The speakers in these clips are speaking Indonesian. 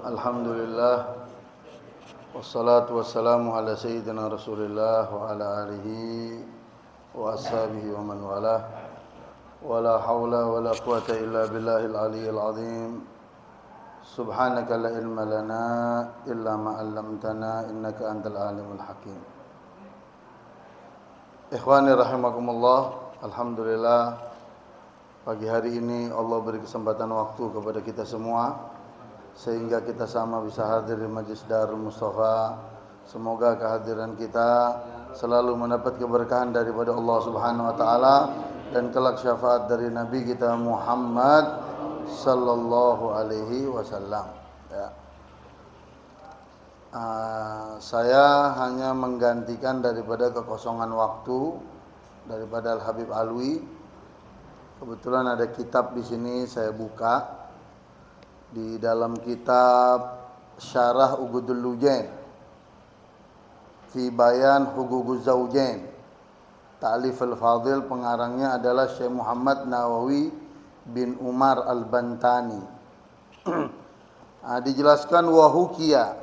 Alhamdulillah wassalatu wassalamu ala sayyidina Rasulillah wa ala alihi wa ashabihi wa man walah wa la hawla wa la quwata illa billahil aliyyil azim. Subhanaka la ilma lana illa ma 'allamtana innaka antal alimul hakim. Ikhwani rahimakumullah, alhamdulillah pagi hari ini Allah beri kesempatan waktu kepada kita semua sehingga kita sama bisa hadir di Majlis Darul Mustafa. Semoga kehadiran kita selalu mendapat keberkahan daripada Allah Subhanahu wa taala dan kelak syafaat dari Nabi kita Muhammad sallallahu alaihi wasallam. Ya. Saya hanya menggantikan daripada kekosongan waktu daripada Al Habib Alwi. Kebetulan ada kitab di sini saya buka. Di dalam kitab Syarah Ugudul Lujain fi Bayan Huguguz Zawjain, Ta'lif al-Fadil, pengarangnya adalah Syekh Muhammad Nawawi bin Umar al-Bantani. Dijelaskan wahukiya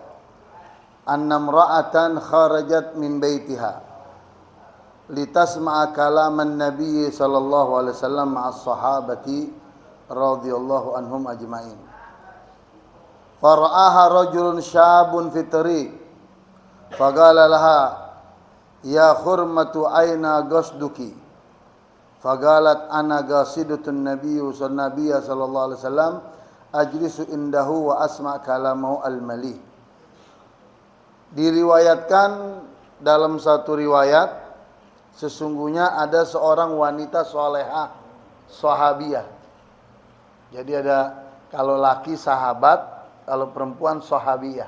annamra'atan kharajat min baitiha litasma'a kalaman Nabi sallallahu alaihi wasallam ma'as sahabati radhiyallahu anhum ajma'in. Fara'aha rajulun syabun fi tariq faqala laha ya khurmatu aina qasduki faqalat ana qasidutun nabiyyu sallallahu alaihi wasallam ajlisu indahu wa asma' kalamahu al-mali. Diriwayatkan dalam satu riwayat sesungguhnya ada seorang wanita salehah sahabiyah. Jadi ada kalau laki sahabat, kalau perempuan sahabiyah.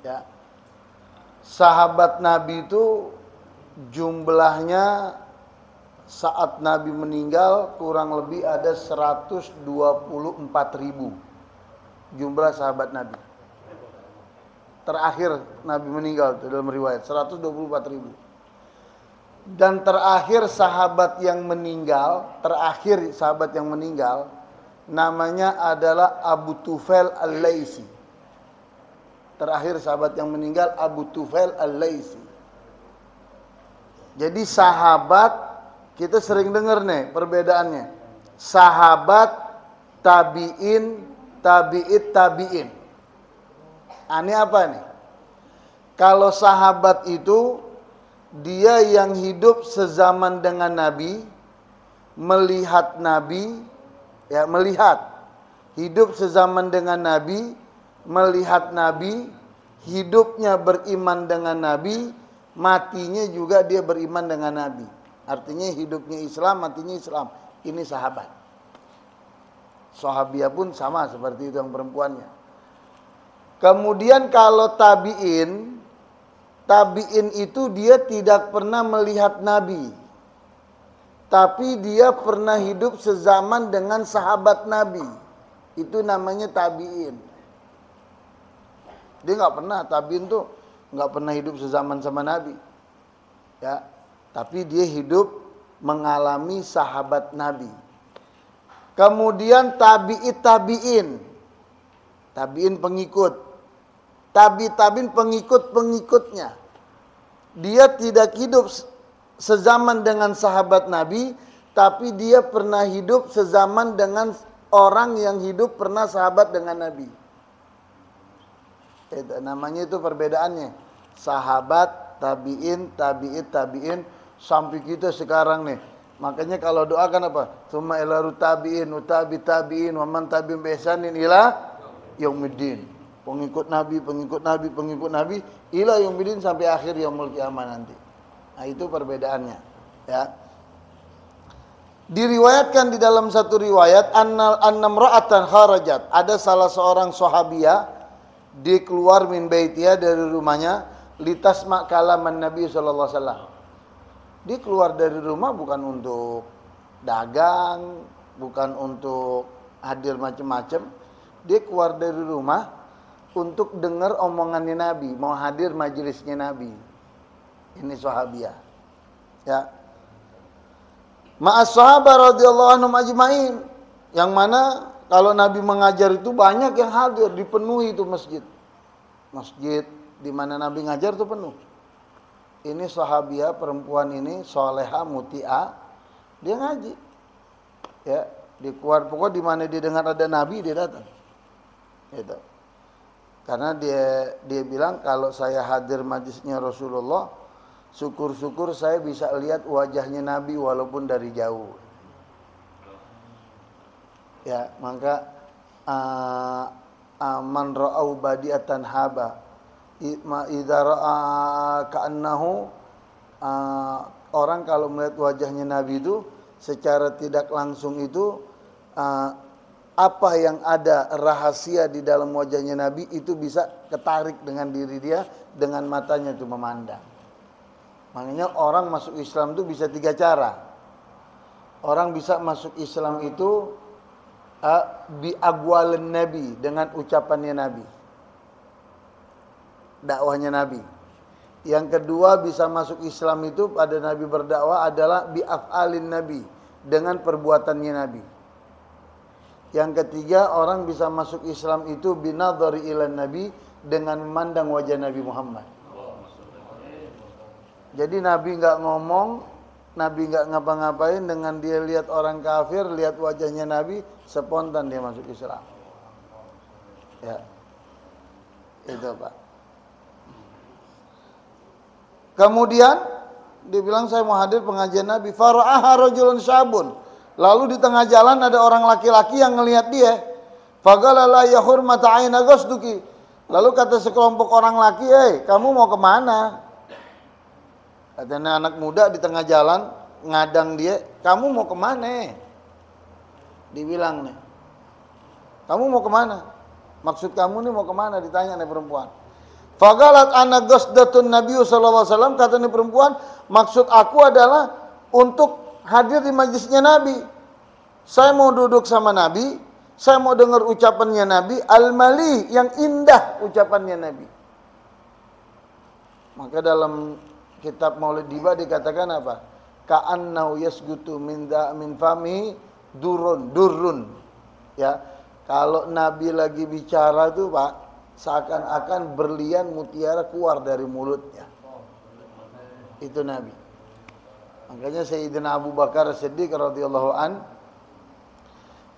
Ya. Sahabat Nabi itu jumlahnya saat Nabi meninggal kurang lebih ada 124.000 jumlah sahabat Nabi. Terakhir Nabi meninggal dalam riwayat 124.000. Dan terakhir sahabat yang meninggal namanya adalah Abu Tufail Al-Laisi. Terakhir sahabat yang meninggal Abu Tufail Al-Laisi. Jadi sahabat, kita sering dengar nih perbedaannya. Sahabat, tabi'in, tabi'it, tabi'in. Ini apa nih? Kalau sahabat itu dia yang hidup sezaman dengan Nabi, melihat Nabi, ya, melihat hidup sezaman dengan Nabi, melihat Nabi, hidupnya beriman dengan Nabi, matinya juga dia beriman dengan Nabi. Artinya hidupnya Islam, matinya Islam. Ini sahabat. Sahabiyah pun sama seperti itu yang perempuannya. Kemudian kalau tabi'in, tabi'in itu dia tidak pernah melihat Nabi, tapi dia pernah hidup sezaman dengan sahabat Nabi. Itu namanya tabi'in. Dia nggak pernah, tabi'in tuh nggak pernah hidup sezaman sama Nabi, ya. Tapi dia hidup mengalami sahabat Nabi. Kemudian tabi'it tabi'in, tabi'in pengikut, tabi'in pengikut-pengikutnya. Dia tidak hidup sezaman dengan sahabat Nabi, tapi dia pernah hidup sezaman dengan orang yang hidup pernah sahabat dengan Nabi. Itu namanya, itu perbedaannya. Sahabat, tabi'in, tabi'it, tabi'in, sampai kita sekarang nih. Makanya kalau doa kan apa? Tsumma ila tabi'in, utabi tabi'in, wa man tabi'in bi ihsanin ila yaumiddin. Pengikut Nabi, pengikut Nabi, pengikut Nabi, ila yaumiddin, sampai akhir yaumul qiyamah nanti. Nah, itu perbedaannya, ya. Diriwayatkan di dalam satu riwayat annamra'atan kharajat, ada salah seorang sahabiyah dia keluar min baitiha, dari rumahnya, litasma kalaman Nabi sallallahu alaihi wasallam. Dia keluar dari rumah bukan untuk dagang, bukan untuk hadir macam-macam. Dia keluar dari rumah untuk dengar omongannya Nabi, mau hadir majelisnya Nabi. Ini sahabiyah. Ya. Ma'as sahabat radhiyallahu anhum ajma'in. Yang mana Kalau Nabi mengajar itu banyak yang hadir, dipenuhi itu masjid. Masjid di mana Nabi ngajar itu penuh. Ini sahabiah perempuan ini soleha muti'ah, dia ngaji. Ya, di keluar pokok di mana dia dengar ada Nabi dia datang. Gitu. Karena dia bilang kalau saya hadir majlisnya Rasulullah, syukur-syukur saya bisa lihat wajahnya Nabi walaupun dari jauh. Ya, maka man ra'au badiatan haba idza ra'a ka'annahu, orang kalau melihat wajahnya Nabi itu secara tidak langsung itu apa yang ada rahasia di dalam wajahnya Nabi itu bisa ketarik dengan diri dia, dengan matanya itu memandang. Makanya orang masuk Islam itu bisa 3 cara. Orang bisa masuk Islam itu bi aqwalin Nabi, dengan ucapannya Nabi, dakwahnya Nabi. Yang kedua bisa masuk Islam itu pada Nabi berdakwah adalah bi af'alin Nabi, dengan perbuatannya Nabi. Yang ketiga orang bisa masuk Islam itu binadhari ilan Nabi, dengan memandang wajah Nabi Muhammad. Jadi Nabi nggak ngomong, Nabi nggak ngapa-ngapain, dengan dia lihat orang kafir, lihat wajahnya Nabi, spontan dia masuk Islam. Ya, itu Pak. Kemudian dia bilang saya mau hadir pengajian Nabi. Fara'aha rajulun syabun. Lalu di tengah jalan ada orang laki-laki yang ngelihat dia. Faqala la yahurmata aina ghasduki. Lalu kata sekelompok orang laki, kamu mau kemana? Katanya anak muda di tengah jalan ngadang dia, kamu mau kemana? Dibilang nih, kamu mau kemana? Maksud kamu nih mau kemana? Ditanya nih perempuan. Faqalat ana ghasdatun Nabi sallallahu alaihi wasallam, kata nih perempuan, maksud aku adalah untuk hadir di majlisnya Nabi. Saya mau duduk sama Nabi, saya mau dengar ucapannya Nabi, al-mali, yang indah ucapannya Nabi. Maka dalam kitab Maulid Diba dikatakan apa? Ka'annahu yasgutu min fami durrun. Ya, kalau Nabi lagi bicara tuh Pak, seakan-akan berlian mutiara keluar dari mulutnya. Itu Nabi. Makanya Sayyidina Abu Bakar Siddiq radhiyallahu an,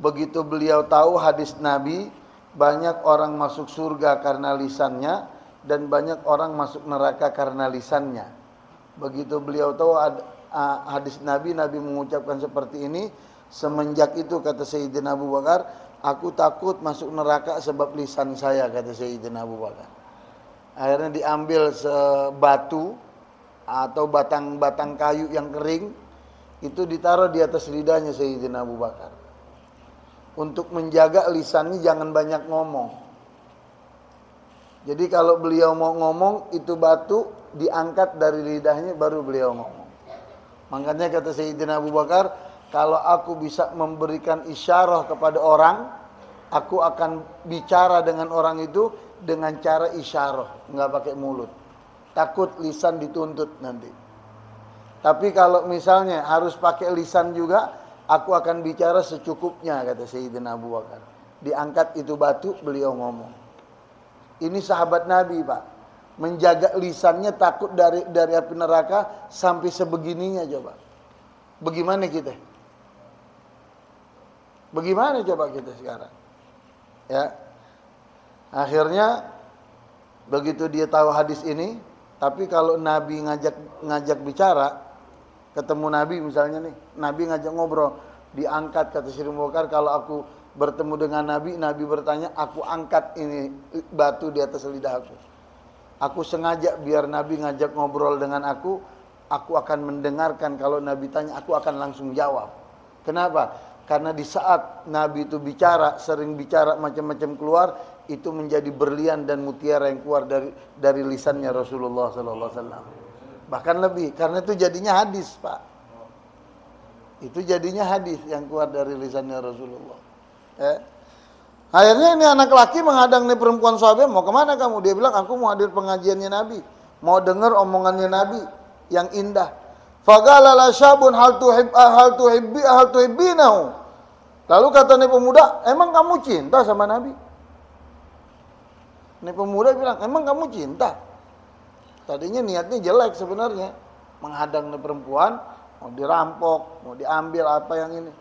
begitu beliau tahu hadis Nabi, banyak orang masuk surga karena lisannya dan banyak orang masuk neraka karena lisannya. Begitu beliau tahu hadis Nabi, Nabi mengucapkan seperti ini, semenjak itu kata Sayyidina Abu Bakar, aku takut masuk neraka sebab lisan saya, kata Sayyidina Abu Bakar. Akhirnya diambil sebatu atau batang-batang kayu yang kering, itu ditaruh di atas lidahnya Sayyidina Abu Bakar. Untuk menjaga lisannya jangan banyak ngomong. Jadi kalau beliau mau ngomong, itu batu diangkat dari lidahnya baru beliau ngomong. Makanya kata Sayyidina Abu Bakar, kalau aku bisa memberikan isyarah kepada orang, aku akan bicara dengan orang itu dengan cara isyarah, nggak pakai mulut. Takut lisan dituntut nanti. Tapi kalau misalnya harus pakai lisan juga, aku akan bicara secukupnya, kata Sayyidina Abu Bakar. Diangkat itu batu, beliau ngomong. Ini sahabat Nabi Pak, menjaga lisannya takut dari api neraka sampai sebegininya coba. Bagaimana kita? Bagaimana coba kita sekarang? Ya. Akhirnya begitu dia tahu hadis ini, tapi kalau Nabi ngajak bicara, ketemu Nabi misalnya nih, Nabi ngajak ngobrol, diangkat, kata Syekh Abu Bakar, kalau aku bertemu dengan Nabi, Nabi bertanya, aku angkat ini batu di atas lidah aku. Aku sengaja biar Nabi ngajak ngobrol dengan aku akan mendengarkan. Kalau Nabi tanya, aku akan langsung jawab. Kenapa? Karena di saat Nabi itu bicara, sering bicara macam-macam keluar, itu menjadi berlian dan mutiara yang keluar dari lisannya Rasulullah SAW. Bahkan lebih, karena itu jadinya hadis Pak. Itu jadinya hadis yang keluar dari lisannya Rasulullah. Akhirnya ini anak laki menghadang nih perempuan sahabat, mau kemana kamu? Dia bilang, aku mau hadir pengajiannya Nabi, mau dengar omongannya Nabi yang indah. Faqala la syabun hal tuhibbinahu. Lalu kata nih pemuda, emang kamu cinta sama Nabi? Nih pemuda bilang, emang kamu cinta? Tadinya niatnya jelek sebenarnya, menghadang nih perempuan, mau dirampok, mau diambil apa yang ini.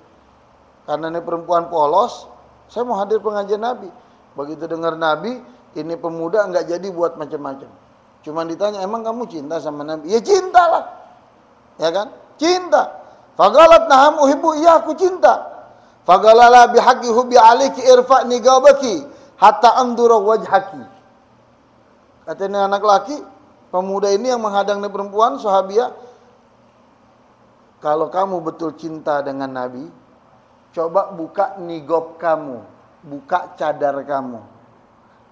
Karena nih perempuan polos, saya mau hadir pengajian Nabi. Begitu dengar Nabi, ini pemuda nggak jadi buat macam-macam. Cuman ditanya, emang kamu cinta sama Nabi? Ya cintalah, ya kan? Cinta. Fagalat naham uhibbu, iya aku cinta. Fagalala bihaqi hubbi aliki irfa nigabaki hatta andura wajhaki. Katanya anak laki, pemuda ini yang menghadang nih perempuan, sahabiah, kalau kamu betul cinta dengan Nabi, coba buka nigob kamu, buka cadar kamu.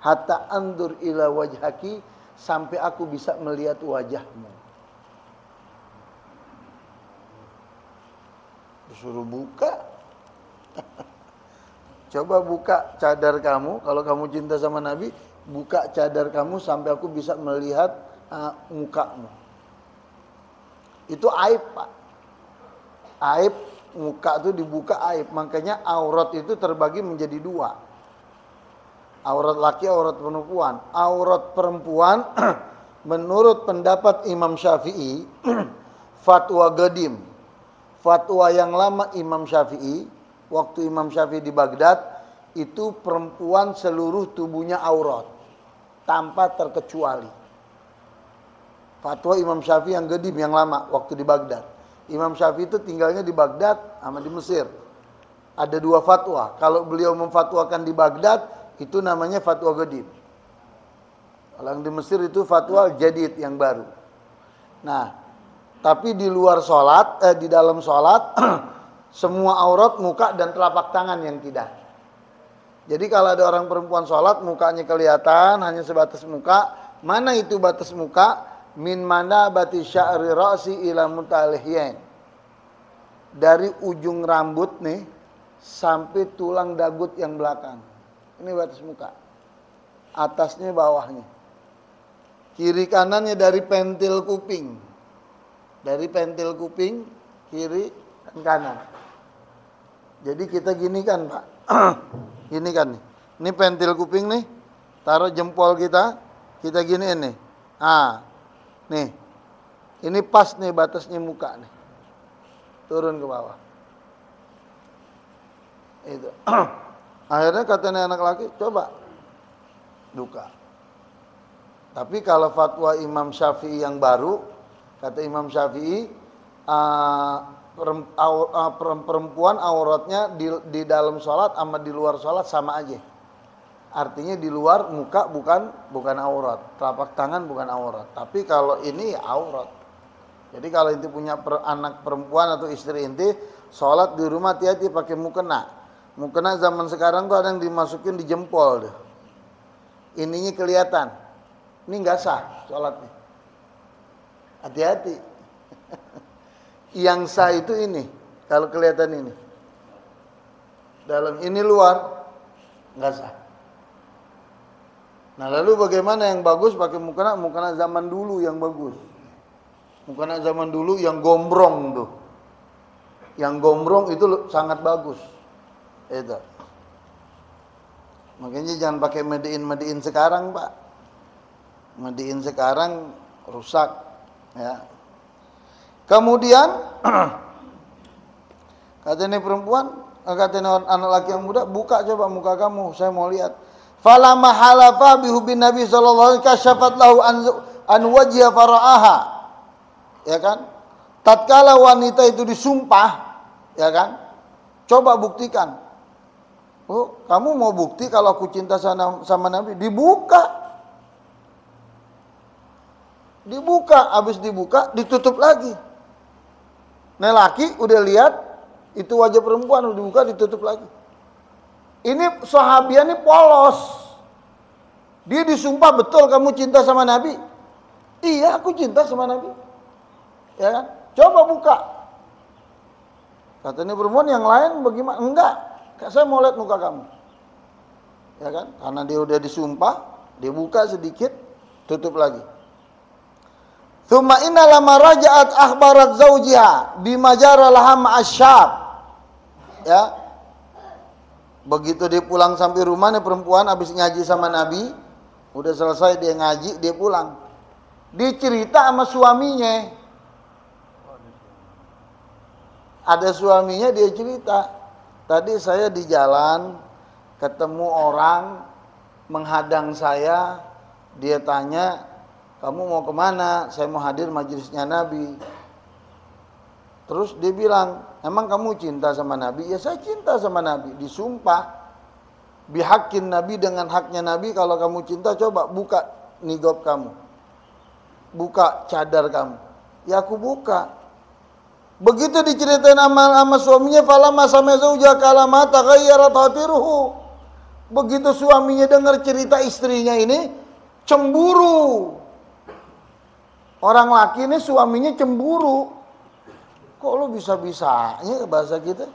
Hatta andur ila wajhaki, sampai aku bisa melihat wajahmu. Disuruh buka. Coba buka cadar kamu, kalau kamu cinta sama Nabi, buka cadar kamu sampai aku bisa melihat mukamu. Itu aib, Pak. Aib, muka itu dibuka aib. Makanya aurat itu terbagi menjadi dua. Aurat laki, aurat perempuan. Aurat perempuan menurut pendapat Imam Syafi'i, fatwa Gadim, fatwa yang lama Imam Syafi'i, waktu Imam Syafi'i di Baghdad, itu perempuan seluruh tubuhnya aurat, tanpa terkecuali. Fatwa Imam Syafi'i yang Gadim, yang lama, waktu di Baghdad. Imam Syafi'i itu tinggalnya di Baghdad sama di Mesir. Ada dua fatwa. Kalau beliau memfatwakan di Baghdad, itu namanya fatwa Gadim. Kalau yang di Mesir itu fatwa Jadid yang baru. Nah, tapi di luar sholat, di dalam sholat, semua aurat muka dan telapak tangan yang tidak. Jadi kalau ada orang perempuan sholat, mukanya kelihatan, hanya sebatas muka. Mana itu batas muka? Min mana bati sya'ri ra'si ila mutalihyain. Dari ujung rambut nih, sampai tulang dagut yang belakang. Ini batas muka. Atasnya, bawahnya. Kiri kanannya dari pentil kuping. Dari pentil kuping, kiri dan kanan. Jadi kita gini kan, Pak. Gini kan nih. Ini pentil kuping nih. Taruh jempol kita giniin nih. Nih. Ini pas nih batasnya muka nih. Turun ke bawah. Itu. Akhirnya katanya anak laki, coba duka. Tapi kalau fatwa Imam Syafi'i yang baru, kata Imam Syafi'i, perempuan auratnya di dalam sholat sama di luar sholat sama aja. Artinya di luar muka bukan aurat, telapak tangan bukan aurat. Tapi kalau ini ya aurat. Jadi kalau inti punya anak perempuan atau istri inti, sholat di rumah hati-hati pakai mukena. Mukena zaman sekarang tuh ada yang dimasukin di jempol deh. Ininya kelihatan. Ini nggak sah sholatnya. Hati-hati. Yang sah itu ini, kalau kelihatan ini. Dalam ini luar, nggak sah. Nah lalu bagaimana yang bagus pakai mukena? Mukena zaman dulu yang bagus. Mukena zaman dulu yang gombrong tuh. Yang gombrong itu sangat bagus. Itu. Makanya jangan pakai mediin sekarang, Pak. Mediin sekarang rusak, ya. Kemudian katanya perempuan, katanya anak laki yang muda, buka coba muka kamu, saya mau lihat. Falamma halafa bihubin Nabi sallallahu alaihi wasallam kasyafat lahu an wajhiha faraaha. Ya kan? Tatkala wanita itu disumpah, ya kan? Coba buktikan. Oh, kamu mau bukti kalau aku cinta sama Nabi? Dibuka. Dibuka, habis dibuka ditutup lagi. Nah laki udah lihat itu wajah perempuan, udah dibuka ditutup lagi. Ini sahabiah ini polos. Dia disumpah, betul kamu cinta sama Nabi? Iya, aku cinta sama Nabi. Ya kan? Coba buka. Katanya perempuan, yang lain bagaimana? Enggak, saya mau lihat muka kamu. Ya kan? Karena dia udah disumpah, dia buka sedikit, tutup lagi. Tsumma inna lama raja'at akhbarat zawjiha bima jara laha ma'asyab. Ya. Begitu dia pulang sampai rumah nih perempuan habis ngaji sama Nabi, udah selesai dia ngaji, dia pulang. Dia cerita sama suaminya. Ada suaminya dia cerita, tadi saya di jalan ketemu orang menghadang saya, dia tanya, kamu mau kemana? Saya mau hadir majelisnya Nabi. Terus dia bilang, emang kamu cinta sama Nabi? Ya saya cinta sama Nabi. Disumpah, bihakin Nabi, dengan haknya Nabi, kalau kamu cinta coba buka niqab kamu, buka cadar kamu. Ya aku buka. Begitu diceritain sama suaminya, falamma sami'a zawja kalama taghayyarat hatiruhu. Begitu suaminya dengar cerita istrinya ini, cemburu. Orang laki ini suaminya cemburu. Kok lu bisa-bisanya bahasa kita,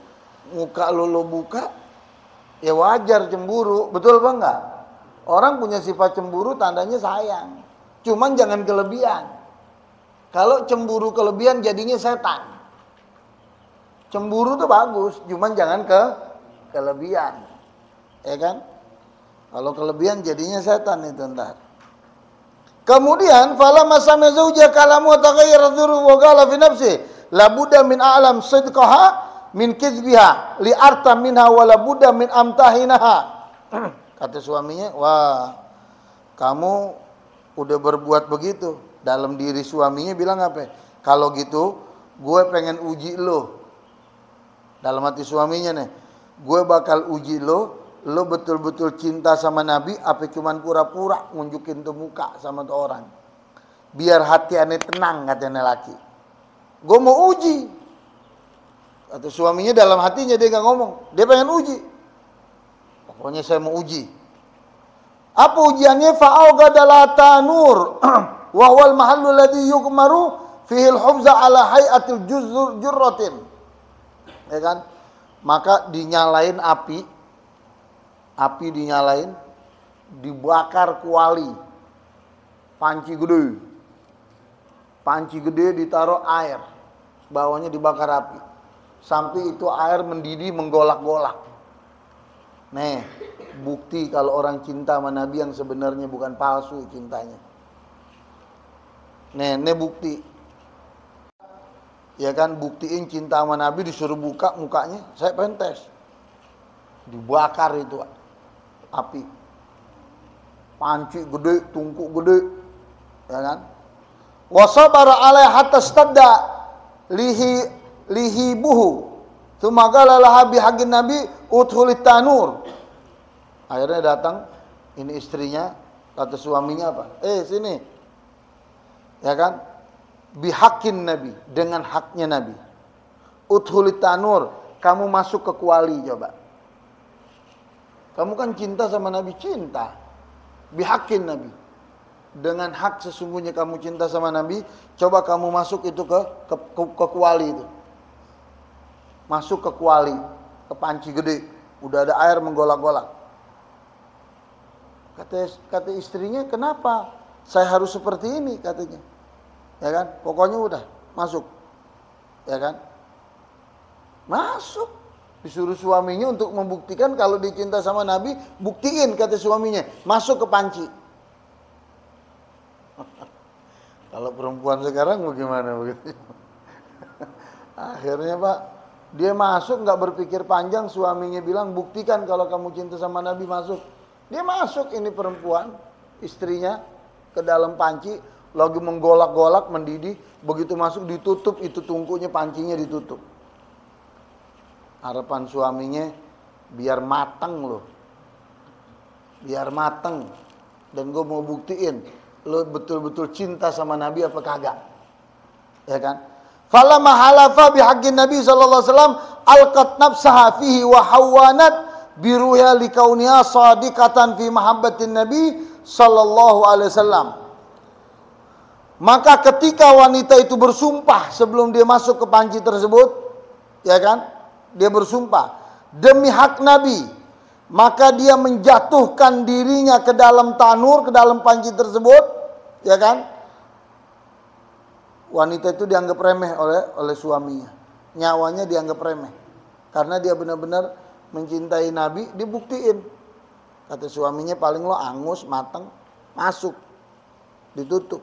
muka lu buka, ya wajar cemburu, betul apa enggak? Orang punya sifat cemburu tandanya sayang, cuman jangan kelebihan. Kalau cemburu kelebihan jadinya setan. Cemburu tuh bagus, cuman jangan kelebihan, ya kan? Kalau kelebihan jadinya setan itu ntar. Kemudian falamma sami'a zawja kalamu taghayyara dhuru wa qala fi nafsi la budda min a'lam sidqaha min kizbiha li arta minha wa la budda min amtahinaha. Kata suaminya, wah kamu udah berbuat begitu. Dalam diri suaminya bilang apa? Kalau gitu gue pengen uji lo. Dalam hati suaminya nih, gue bakal uji lo betul-betul cinta sama Nabi apa cuman pura-pura ngunjukin tuh muka sama tuh orang. Biar hati aneh tenang, katanya laki. Gue mau uji. Kata suaminya dalam hatinya, dia gak ngomong, dia pengen uji. Pokoknya saya mau uji. Apa ujiannya? Fa'augadala nur wa huwal mahallu ladzi yukmaru fihi al-hubza ala hayatil jurratin. Ya kan? Maka dinyalain api dinyalain, dibakar kuali, panci gede ditaruh air, bawahnya dibakar api, sampai itu air mendidih menggolak-golak. Nih, bukti kalau orang cinta sama Nabi yang sebenarnya bukan palsu cintanya. Nih bukti. Ya kan, buktiin cinta sama Nabi, disuruh buka mukanya, saya pengen tes. Dibakar itu api, panci gede, tungku gede, ya kan? Wasabara alaiha hatta stadda lihibuhu, tsumma qala laha bihaqqin nabi udkhulit tanur. Akhirnya datang ini istrinya, kata suaminya apa? Sini, ya kan? Bihaqqin nabi, dengan haknya Nabi. Udkhulit tanur, kamu masuk ke kuali coba. Kamu kan cinta sama Nabi, cinta. Bihaqqin Nabi. Dengan hak sesungguhnya kamu cinta sama Nabi, coba kamu masuk itu ke kuali itu. Masuk ke kuali, ke panci gede, udah ada air menggolak-golak. Kata istrinya, kenapa saya harus seperti ini, katanya. Ya kan? Pokoknya udah, masuk. Ya kan? Masuk. Disuruh suaminya untuk membuktikan kalau dicinta sama Nabi, buktiin, kata suaminya, masuk ke panci. Kalau perempuan sekarang bagaimana begitu? Akhirnya Pak, dia masuk nggak berpikir panjang, suaminya bilang buktikan kalau kamu cinta sama Nabi, masuk. Dia masuk, ini perempuan, istrinya, ke dalam panci, lagi menggolak-golak, mendidih, begitu masuk ditutup, itu tungkunya, pancinya ditutup. Harapan suaminya biar mateng loh, biar mateng, dan gue mau buktiin lo betul-betul cinta sama Nabi apa kagak, ya kan? Falamma halafa bihaqqin Nabi sallallahu alaihi wasallam alqat nafsaha fihi wa hawanat biruya likauniha sadiqatan fi mahabbatin Nabi sallallahu alaihi wasallam. Maka ketika wanita itu bersumpah sebelum dia masuk ke panci tersebut, ya kan? Dia bersumpah demi hak Nabi, maka dia menjatuhkan dirinya ke dalam tanur, ke dalam panci tersebut, ya kan? Wanita itu dianggap remeh oleh suaminya, nyawanya dianggap remeh, karena dia benar-benar mencintai Nabi, dibuktiin. Kata suaminya, paling lo angus, mateng, masuk, ditutup.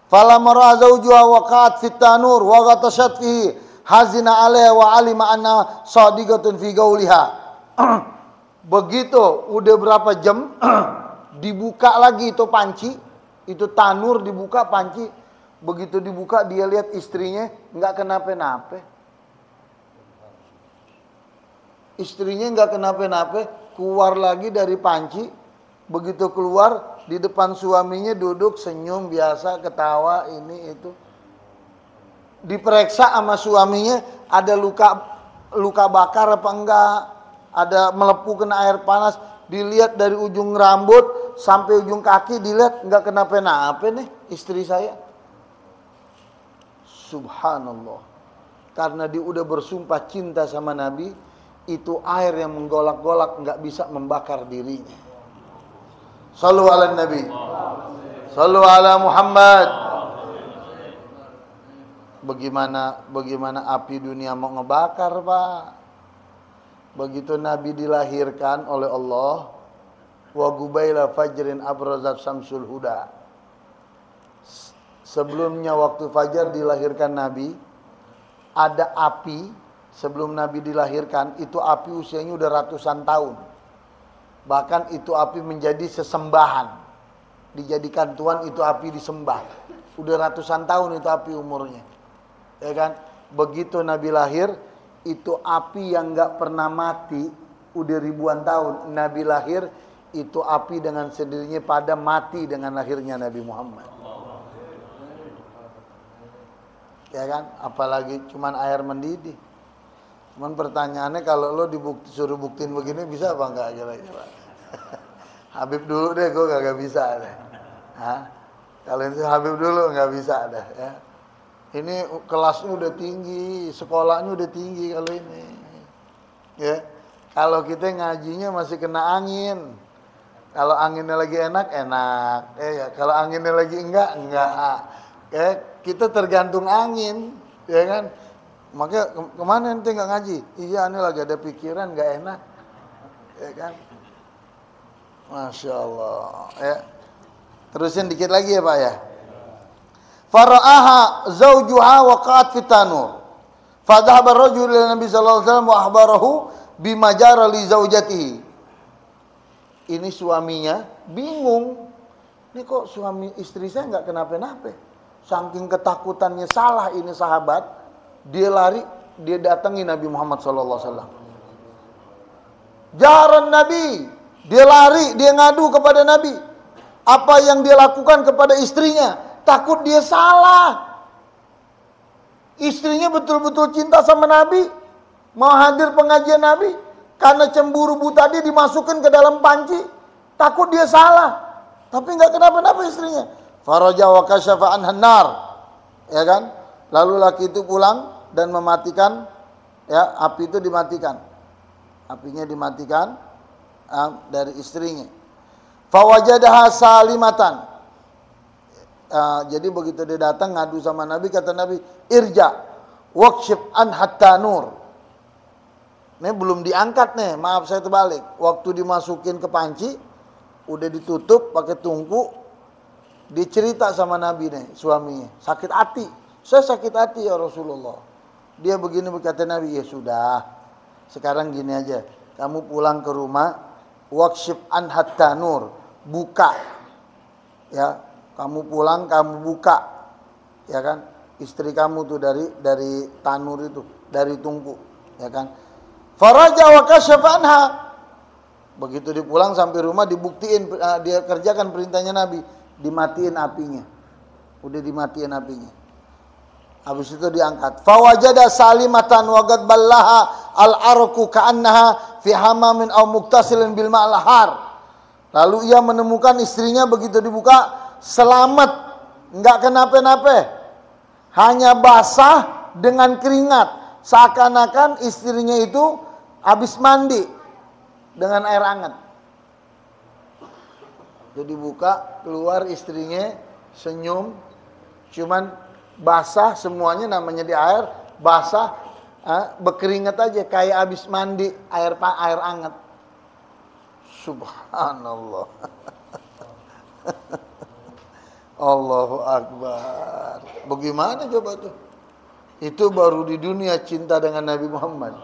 Falamma ra'a zawjuha waqa'at fit tanur wa ghatashat fihi hazina 'alaiha wa 'alima anna shadiqatun fi qawliha. Begitu udah berapa jam dibuka lagi itu panci, itu tanur dibuka panci. Begitu dibuka dia lihat istrinya nggak kenapa-napa. Istrinya nggak kenapa-napa, keluar lagi dari panci. Begitu keluar di depan suaminya duduk senyum biasa, ketawa ini itu. Diperiksa sama suaminya ada luka bakar apa enggak, ada melepuh kena air panas, dilihat dari ujung rambut sampai ujung kaki dilihat nggak kenapa-napa nih istri saya. Subhanallah. Karena dia udah bersumpah cinta sama Nabi, itu air yang menggolak-golak nggak bisa membakar dirinya. Sallu ala Nabi. Sallu ala Muhammad. Bagaimana api dunia mau ngebakar, Pak? Begitu Nabi dilahirkan oleh Allah, wa gubaila fajrin abrazat samsul huda. Sebelumnya waktu fajar dilahirkan Nabi, ada api. Sebelum Nabi dilahirkan, itu api usianya udah ratusan tahun. Bahkan itu api menjadi sesembahan. Dijadikan Tuhan, itu api disembah. Udah ratusan tahun itu api umurnya. Ya kan? Begitu Nabi lahir, itu api yang gak pernah mati, udah ribuan tahun. Nabi lahir, itu api dengan sendirinya pada mati dengan lahirnya Nabi Muhammad. Ya kan? Apalagi cuman air mendidih. Cuman pertanyaannya, kalau lo suruh buktiin begini bisa apa enggak kira-kira? Habib dulu deh, gue gak bisa deh. Kalau itu Habib dulu nggak bisa deh. Ya. Ini kelasnya udah tinggi, sekolahnya udah tinggi kalau ini. Ya, kalau kita ngajinya masih kena angin. Kalau anginnya lagi enak, enak. Ya, kalau anginnya lagi enggak. Ya, kita tergantung angin, ya kan? Makanya kemana ente nggak ngaji? Iya, ini lagi ada pikiran nggak enak, ya kan? Masya Allah. Ya. Terusin dikit lagi ya Pak ya. Fara'aha zawjuha waqa'at fit tanur. Fadhahaba ar-rajulu ila Nabi sallallahu alaihi wasallam wa akhbarahu bima jara li zaujatihi. Ini suaminya bingung. Ini kok suami istri saya nggak kenapa-napa. Saking ketakutannya salah ini sahabat. Dia lari, dia datangi Nabi Muhammad SAW. Jaran Nabi, dia lari, dia ngadu kepada Nabi. Apa yang dia lakukan kepada istrinya, takut dia salah. Istrinya betul-betul cinta sama Nabi, mau hadir pengajian Nabi, karena cemburu buta dia dimasukkan ke dalam panci, takut dia salah. Tapi nggak kenapa-napa istrinya. Faraja wa kasyafa anhan nar. Ya kan? Lalu laki itu pulang dan mematikan, ya, api itu dimatikan. Apinya dimatikan dari istrinya. Fawajadaha salimatan. Jadi begitu dia datang ngadu sama Nabi, kata Nabi, irja wakshif an hatta nur. Ini belum diangkat nih, maaf saya terbalik. Waktu dimasukin ke panci, udah ditutup pakai tungku. Dia cerita sama Nabi nih, suaminya, sakit hati. Saya sakit hati ya Rasulullah. Dia begini, berkata Nabi, ya sudah, sekarang gini aja, kamu pulang ke rumah, wakshif an hatta nur, buka, ya, kamu pulang, kamu buka, ya kan, istri kamu tuh dari tanur itu, dari tungku, ya kan. Faraja wa kasyafa anha. Begitu dia pulang sampai rumah, dibuktiin, dia kerjakan perintahnya Nabi, dimatiin apinya, udah dimatiin apinya. Habis itu diangkat. Fawajada salimatan waqad ballaha al-arqu ka'annaha fi hamamin aw muktasilin bil ma'lahar. Lalu ia menemukan istrinya begitu dibuka selamat, enggak kenapa-napa. Hanya basah dengan keringat, seakan-akan istrinya itu habis mandi dengan air hangat. Jadi buka, keluar istrinya senyum, cuman basah semuanya, namanya di air basah, Berkeringat aja kayak habis mandi air hangat. Subhanallah. Allahu Akbar. Bagaimana coba tuh? Itu baru di dunia cinta dengan Nabi Muhammad.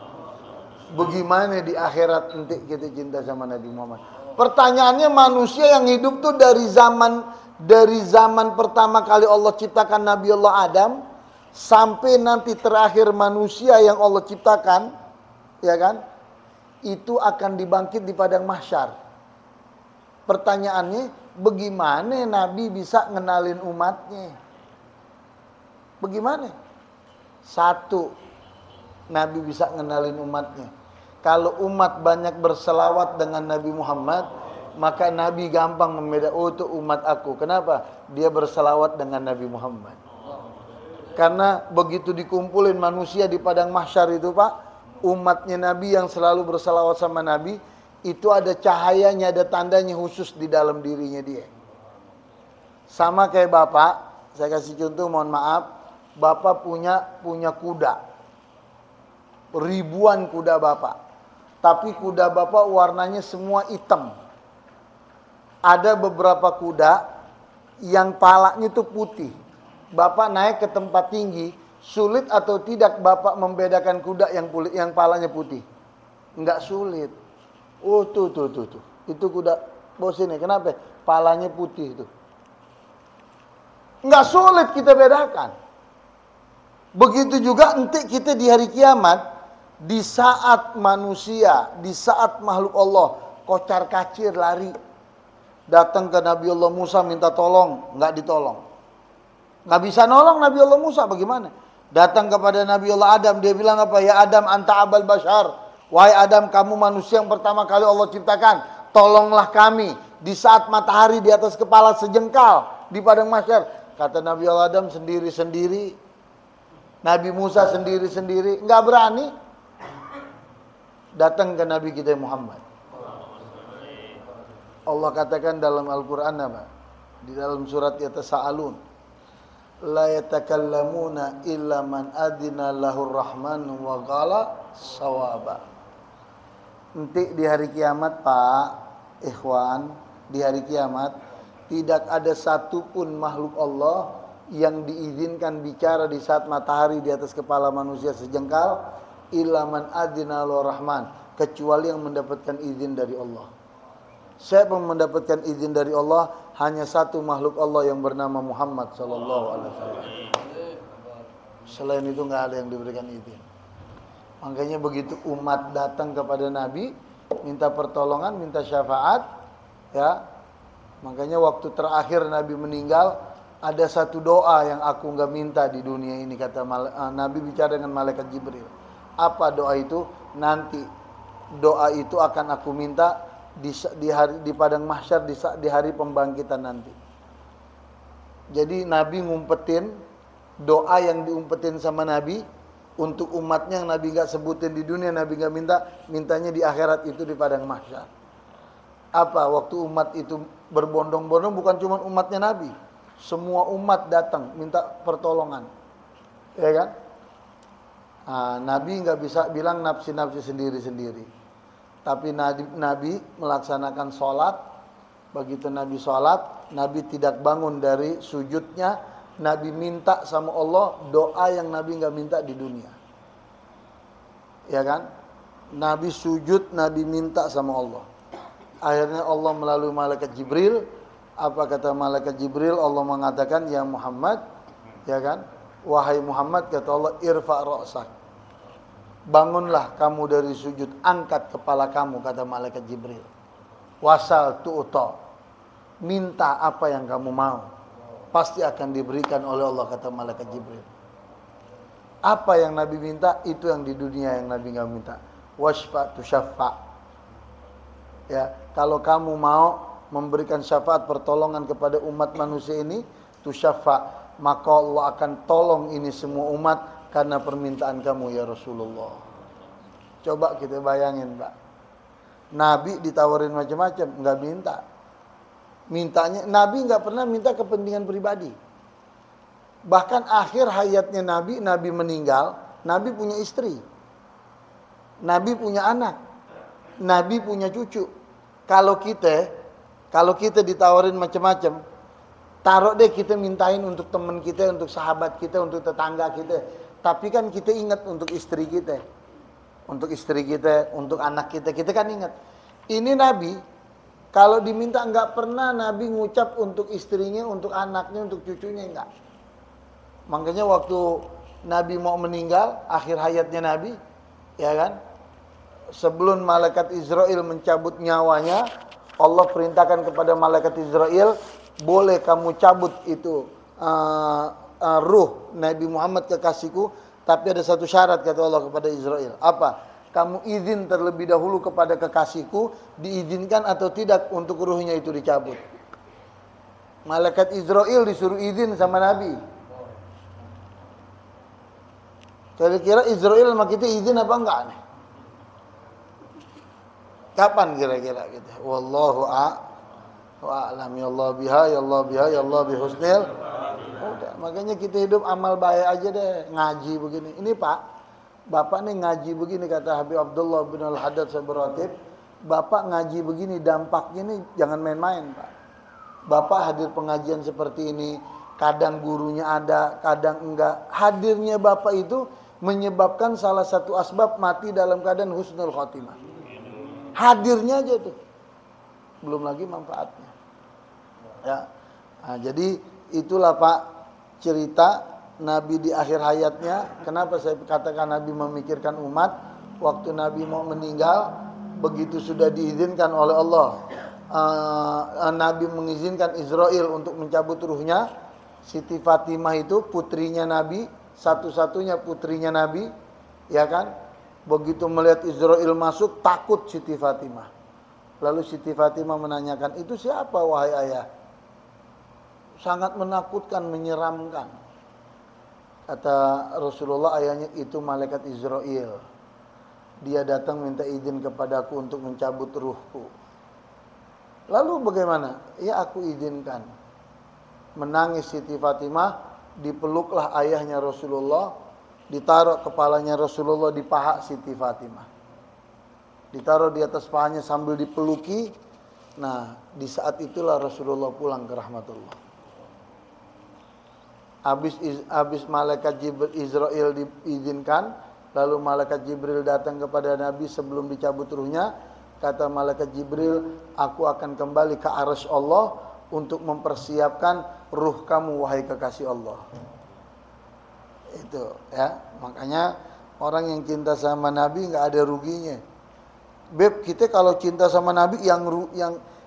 Bagaimana di akhirat nanti kita cinta sama Nabi Muhammad? Pertanyaannya, manusia yang hidup tuh dari zaman pertama kali Allah ciptakan Nabi Allah Adam sampai nanti terakhir manusia yang Allah ciptakan, ya kan? Itu akan dibangkit di padang mahsyar. Pertanyaannya, bagaimana Nabi bisa ngenalin umatnya? Bagaimana? Satu, Nabi bisa ngenalin umatnya. Kalau umat banyak berselawat dengan Nabi Muhammad, maka Nabi gampang membedakan, oh itu umat aku. Kenapa? Dia berselawat dengan Nabi Muhammad. Karena begitu dikumpulin manusia di padang mahsyar itu Pak, umatnya Nabi yang selalu berselawat sama Nabi, itu ada cahayanya, ada tandanya khusus di dalam dirinya dia. Sama kayak Bapak, saya kasih contoh, mohon maaf, Bapak punya kuda. Ribuan kuda Bapak. Tapi kuda Bapak warnanya semua hitam. Ada beberapa kuda yang palanya itu putih. Bapak naik ke tempat tinggi, sulit atau tidak Bapak membedakan kuda yang palanya putih? Enggak sulit. Oh tuh. Itu kuda bos ini. Kenapa? Palanya putih itu. Enggak sulit kita bedakan. Begitu juga nanti kita di hari kiamat, di saat manusia, di saat makhluk Allah kocar kacir lari, datang ke Nabi Allah Musa minta tolong, nggak ditolong. Nggak bisa nolong Nabi Allah Musa, bagaimana? Datang kepada Nabi Allah Adam, dia bilang apa? Ya Adam, anta abal bashar. Wahai Adam, kamu manusia yang pertama kali Allah ciptakan. Tolonglah kami di saat matahari di atas kepala sejengkal di padang mahsyar. Kata Nabi Allah Adam, sendiri-sendiri. Nabi Musa sendiri-sendiri, nggak berani. Datang ke Nabi kita Muhammad. Allah katakan dalam Al-Quran apa? Di dalam surat Yatasa'alun, la yatakallamuna illa man adina lahur rahman wa qala sawaba. Nanti di hari kiamat Pak, ikhwan, di hari kiamat tidak ada satupun makhluk Allah yang diizinkan bicara di saat matahari di atas kepala manusia sejengkal, illa man adina lahur rahman, kecuali yang mendapatkan izin dari Allah. Siapa yang mendapatkan izin dari Allah? Hanya satu makhluk Allah yang bernama Muhammad sallallahu alaihi wasallam. Selain itu nggak ada yang diberikan izin. Makanya begitu umat datang kepada Nabi, minta pertolongan, minta syafaat, ya. Makanya waktu terakhir Nabi meninggal, ada satu doa yang aku nggak minta di dunia ini, kata Nabi bicara dengan malaikat Jibril. Apa doa itu? Nanti doa itu akan aku minta di padang mahsyar di hari pembangkitan nanti. Jadi Nabi ngumpetin doa yang diumpetin sama Nabi untuk umatnya yang Nabi nggak sebutin di dunia, Nabi nggak mintanya di akhirat itu di padang mahsyar. Apa? Waktu umat itu berbondong-bondong, bukan cuma umatnya Nabi, semua umat datang minta pertolongan, ya kan? Nabi nggak bisa bilang nafsi-nafsi sendiri-sendiri. Tapi Nabi melaksanakan sholat. Begitu Nabi sholat, Nabi tidak bangun dari sujudnya. Nabi minta sama Allah doa yang Nabi nggak minta di dunia, ya kan? Nabi sujud, Nabi minta sama Allah. Akhirnya Allah melalui malaikat Jibril. Apa kata malaikat Jibril? Allah mengatakan, ya Muhammad, ya kan? Wahai Muhammad, kata Allah, irfa' ra'sak, bangunlah kamu dari sujud, angkat kepala kamu, kata malaikat Jibril. Wasal tu'ta, minta apa yang kamu mau, pasti akan diberikan oleh Allah, kata malaikat Jibril. Apa yang Nabi minta, itu yang di dunia yang Nabi nggak minta. Washfa' tu syafa'. Ya, kalau kamu mau memberikan syafaat pertolongan kepada umat manusia ini, tu syafa', maka Allah akan tolong ini semua umat karena permintaan kamu ya Rasulullah. Coba kita bayangin Pak, Nabi ditawarin macam-macam, nggak minta. Mintanya, Nabi nggak pernah minta kepentingan pribadi. Bahkan akhir hayatnya Nabi meninggal, Nabi punya istri. Nabi punya anak, Nabi punya cucu. Kalau kita ditawarin macam-macam, taruh deh kita mintain untuk teman kita, untuk sahabat kita, untuk tetangga kita. Tapi kan kita ingat untuk istri kita, untuk anak kita kan ingat. Ini Nabi, kalau diminta enggak pernah Nabi ngucap untuk istrinya, untuk anaknya, untuk cucunya, enggak. Makanya waktu Nabi mau meninggal, akhir hayatnya Nabi, ya kan? Sebelum malaikat Israel mencabut nyawanya, Allah perintahkan kepada malaikat Israel, boleh kamu cabut itu ruh Nabi Muhammad kekasihku, tapi ada satu syarat kata Allah kepada Israel. Apa? Kamu izin terlebih dahulu kepada kekasihku, diizinkan atau tidak untuk ruhnya itu dicabut. Malaikat Israel disuruh izin sama Nabi. Kira-kira Israel sama kita izin apa enggak nih? Kapan kira-kira gitu? Wallahu a'lam, ya Allah biha, ya Allah biha, ya Allah bihusnil. Udah, makanya kita hidup amal baik aja deh, ngaji begini. Ini Pak, Bapak nih ngaji begini, kata Habib Abdullah bin Al-Haddad Sabratib. Bapak ngaji begini, dampaknya nih jangan main-main Pak. Bapak hadir pengajian seperti ini, kadang gurunya ada, kadang enggak. Hadirnya Bapak itu menyebabkan salah satu asbab mati dalam keadaan husnul khotimah. Hadirnya aja tuh, belum lagi manfaatnya. Ya, nah, jadi itulah Pak cerita Nabi di akhir hayatnya. Kenapa saya katakan Nabi memikirkan umat? Waktu Nabi mau meninggal, begitu sudah diizinkan oleh Allah, Nabi mengizinkan Israel untuk mencabut ruhnya. Siti Fatimah itu putrinya Nabi, satu-satunya putrinya Nabi, ya kan? Begitu melihat Israel masuk, takut Siti Fatimah. Lalu Siti Fatimah menanyakan, itu siapa wahai ayah? Sangat menakutkan, menyeramkan. Kata Rasulullah, ayahnya itu malaikat Israel. Dia datang minta izin kepadaku untuk mencabut ruhku. Lalu bagaimana? Ya aku izinkan. Menangis Siti Fatimah, dipeluklah ayahnya Rasulullah. Ditaruh kepalanya Rasulullah di paha Siti Fatimah. Ditaruh di atas pahanya sambil dipeluki. Nah, di saat itulah Rasulullah pulang ke rahmatullah. Habis malaikat Jibril Israel diizinkan, lalu malaikat Jibril datang kepada Nabi sebelum dicabut ruhnya. Kata malaikat Jibril, aku akan kembali ke arsy Allah untuk mempersiapkan ruh kamu wahai kekasih Allah. Itu ya, makanya orang yang cinta sama Nabi nggak ada ruginya. Beb, kita kalau cinta sama Nabi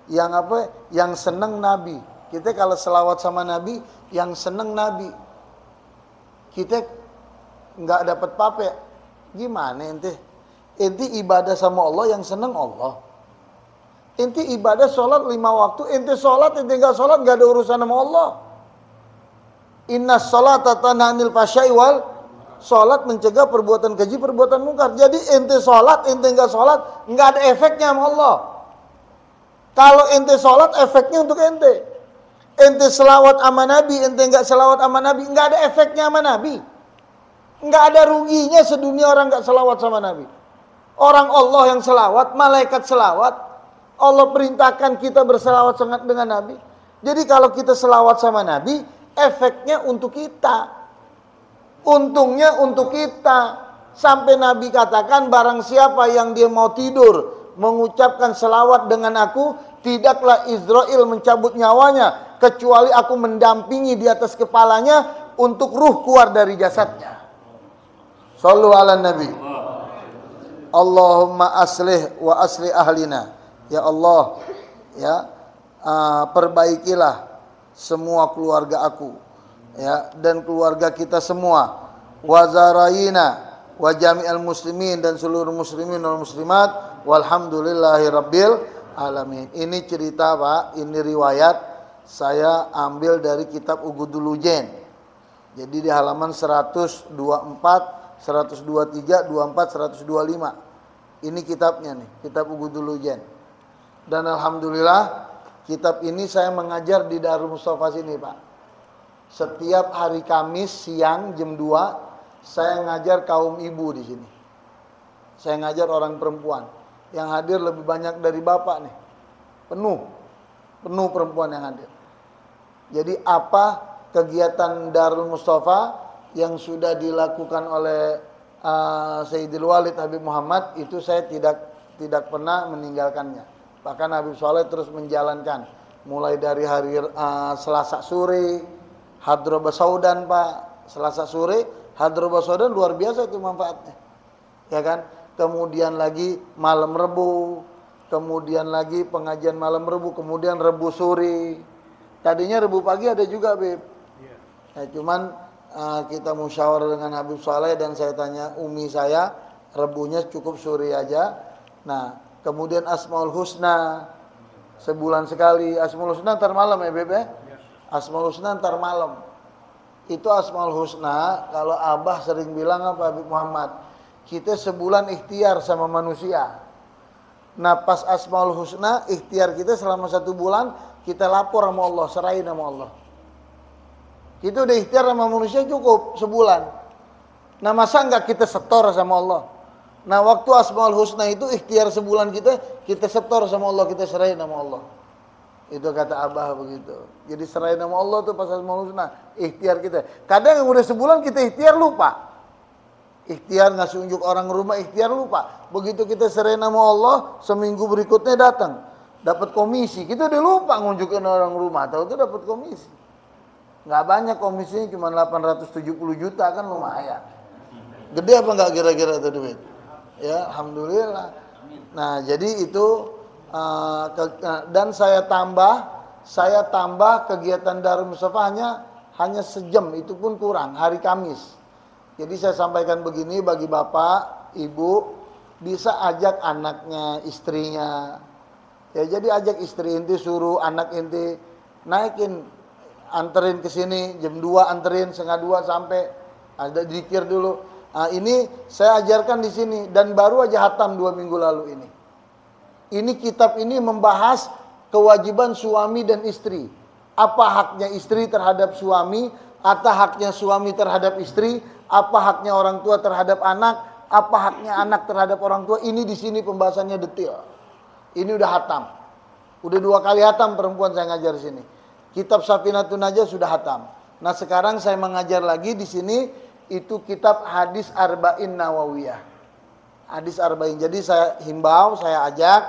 yang seneng Nabi. Kita kalau selawat sama Nabi yang seneng Nabi. Kita nggak dapat pape. Gimana ente? Ente ibadah sama Allah yang seneng Allah. Ente ibadah sholat 5 waktu, ente sholat, ente nggak sholat nggak ada urusan sama Allah. Inna sholata tanha anil fahsya'i wal, sholat mencegah perbuatan keji, perbuatan mungkar. Jadi ente sholat, ente nggak sholat, nggak ada efeknya sama Allah. Kalau ente sholat, efeknya untuk ente. Ente selawat sama Nabi, ente nggak selawat sama Nabi, nggak ada efeknya sama Nabi. Nggak ada ruginya sedunia orang nggak selawat sama Nabi. Orang Allah yang selawat, malaikat selawat, Allah perintahkan kita berselawat sangat dengan Nabi. Jadi kalau kita selawat sama Nabi, efeknya untuk kita, untungnya untuk kita. Sampai Nabi katakan, barang siapa yang dia mau tidur mengucapkan selawat dengan aku, tidaklah Israel mencabut nyawanya kecuali aku mendampingi di atas kepalanya untuk ruh keluar dari jasadnya. Shallu ala Nabi. Allahumma aslih wa aslih ahlina. Ya Allah, ya perbaikilah semua keluarga aku, ya, dan keluarga kita semua, wazaraina wa jami'al muslimin, dan seluruh muslimin dan muslimat, walhamdulillahi rabbil alamin. Ini cerita Pak, ini riwayat saya ambil dari kitab Ugudul Ujen. Jadi di halaman 124, 123, 24, 125. Ini kitabnya nih, kitab Ugudul Ujen. Dan alhamdulillah kitab ini saya mengajar di Darul Mustafa sini Pak. Setiap hari Kamis siang jam 2 saya ngajar kaum ibu di sini. Saya ngajar orang perempuan. Yang hadir lebih banyak dari bapak nih. Penuh perempuan yang hadir. Jadi apa kegiatan Darul Mustafa yang sudah dilakukan oleh Sayyidil Walid Habib Muhammad, itu saya tidak pernah meninggalkannya. Bahkan Habib Saleh terus menjalankan, mulai dari hari Selasa sore Hadroba Saudan, Pak. Selasa sore Hadroba Saudan luar biasa itu manfaatnya, ya kan. Kemudian lagi malam Rebu, kemudian lagi pengajian malam Rebu, kemudian Rebu sore. Tadinya Rebu pagi ada juga, Beb. Ya, cuman kita musyawarah dengan Habib Saleh dan saya tanya Umi saya, Rebunya cukup sore aja. Nah, kemudian Asmaul Husna sebulan sekali. Asmaul Husna ntar malam ya, Beb ya? Asmaul Husna ntar malam. Itu Asmaul Husna, kalau Abah sering bilang apa Habib Muhammad, kita sebulan ikhtiar sama manusia. Nah, pas Asmaul Husna, ikhtiar kita selama 1 bulan, kita lapor sama Allah, serahin sama Allah. Itu udah ikhtiar sama manusia cukup sebulan. Nah, masa enggak kita setor sama Allah? Nah, waktu Asmaul Husna itu ikhtiar sebulan kita setor sama Allah, kita serahin sama Allah. Itu kata Abah begitu. Jadi serahin sama Allah tuh pas Asmaul Husna, ikhtiar kita. Kadang yang udah sebulan kita ikhtiar lupa. Ikhtiar ngasih unjuk orang rumah, ikhtiar lupa. Begitu kita serahin sama Allah, seminggu berikutnya datang, dapat komisi. Kita udah lupa ngunjukin orang rumah, tahu tuh dapat komisi. Nggak banyak komisinya, cuma 870 juta, kan lumayan. Gede apa nggak kira-kira itu duit? Ya, alhamdulillah. Nah, jadi itu dan saya tambah kegiatan Darul Mustafa hanya sejam, itu pun kurang, hari Kamis. Jadi saya sampaikan begini bagi bapak, ibu, bisa ajak anaknya, istrinya. Ya, jadi ajak istri inti, suruh anak inti naikin, anterin ke sini jam 2, anterin setengah 2 sampai ada zikir dulu. Nah, ini saya ajarkan di sini dan baru aja hatam 2 minggu lalu ini. Ini kitab ini membahas kewajiban suami dan istri. Apa haknya istri terhadap suami, apa haknya suami terhadap istri, apa haknya orang tua terhadap anak, apa haknya anak terhadap orang tua. Ini di sini pembahasannya detail. Ini udah hatam. Udah 2 kali hatam perempuan saya ngajar sini. Kitab Safinatun Najah sudah hatam. Nah, sekarang saya mengajar lagi di sini, itu kitab Hadis Arba'in Nawawiyah. Hadis Arba'in. Jadi saya himbau, saya ajak,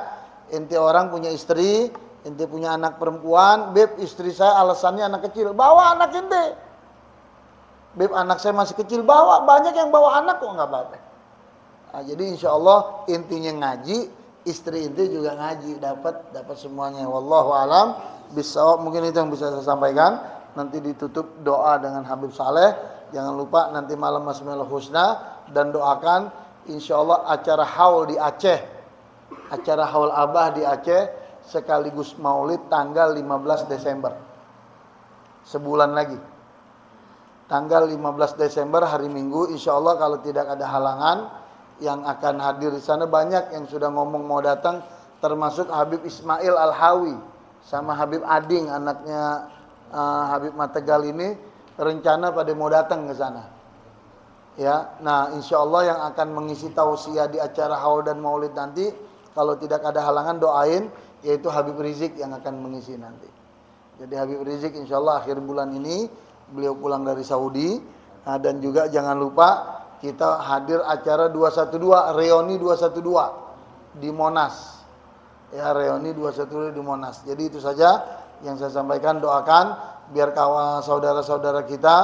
ente orang punya istri, ente punya anak perempuan, Beb, istri saya alasannya anak kecil, bawa anak ente. Beb, anak saya masih kecil, bawa. Banyak yang bawa anak kok nggak apa-apa. Nah, jadi insya Allah intinya ngaji, istri ente juga ngaji, dapat semuanya. Wallahu alam bisawab. Mungkin itu yang bisa saya sampaikan. Nanti ditutup doa dengan Habib Saleh. Jangan lupa nanti malam Asmaul Husna, dan doakan insya Allah acara haul di Aceh, acara haul Abah di Aceh sekaligus maulid tanggal 15 Desember. Sebulan lagi. Tanggal 15 Desember hari Minggu, insya Allah kalau tidak ada halangan yang akan hadir di sana. Banyak yang sudah ngomong mau datang, termasuk Habib Ismail Al-Hawi sama Habib Ading, anaknya Habib Mategal ini, rencana pada mau datang ke sana. Ya, nah insya Allah yang akan mengisi tausiah di acara haul dan maulid nanti, kalau tidak ada halangan doain, yaitu Habib Rizik yang akan mengisi nanti. Jadi Habib Rizik insya Allah akhir bulan ini beliau pulang dari Saudi. Nah, dan juga jangan lupa kita hadir acara 212, reuni 212 di Monas. Ya, reuni 212 di Monas. Jadi itu saja yang saya sampaikan. Doakan biar kawan saudara-saudara kita,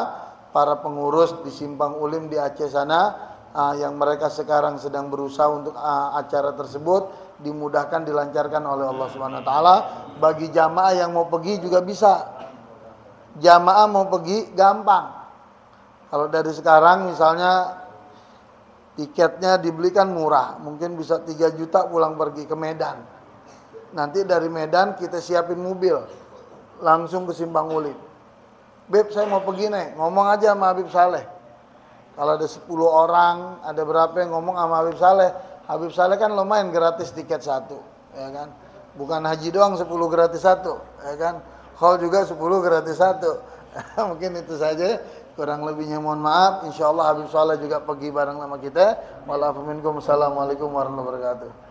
para pengurus di Simpang Ulim di Aceh sana, yang mereka sekarang sedang berusaha untuk acara tersebut dimudahkan, dilancarkan oleh Allah Subhanahu wa taala. Bagi jamaah yang mau pergi juga bisa. Jamaah mau pergi gampang. Kalau dari sekarang misalnya tiketnya dibelikan murah, mungkin bisa 3 juta pulang pergi ke Medan. Nanti dari Medan kita siapin mobil langsung ke Simpang Ulim. Beb, saya mau pergi nih, ngomong aja sama Habib Saleh. Kalau ada 10 orang, ada berapa yang ngomong sama Habib Saleh. Habib Saleh kan lumayan gratis tiket 1, ya kan? Bukan haji doang 10 gratis 1, ya kan? Hall juga 10 gratis 1. Mungkin itu saja. Kurang lebihnya mohon maaf. Insyaallah Habib Saleh juga pergi bareng sama kita. Waalaikumsalam warahmatullahi wabarakatuh.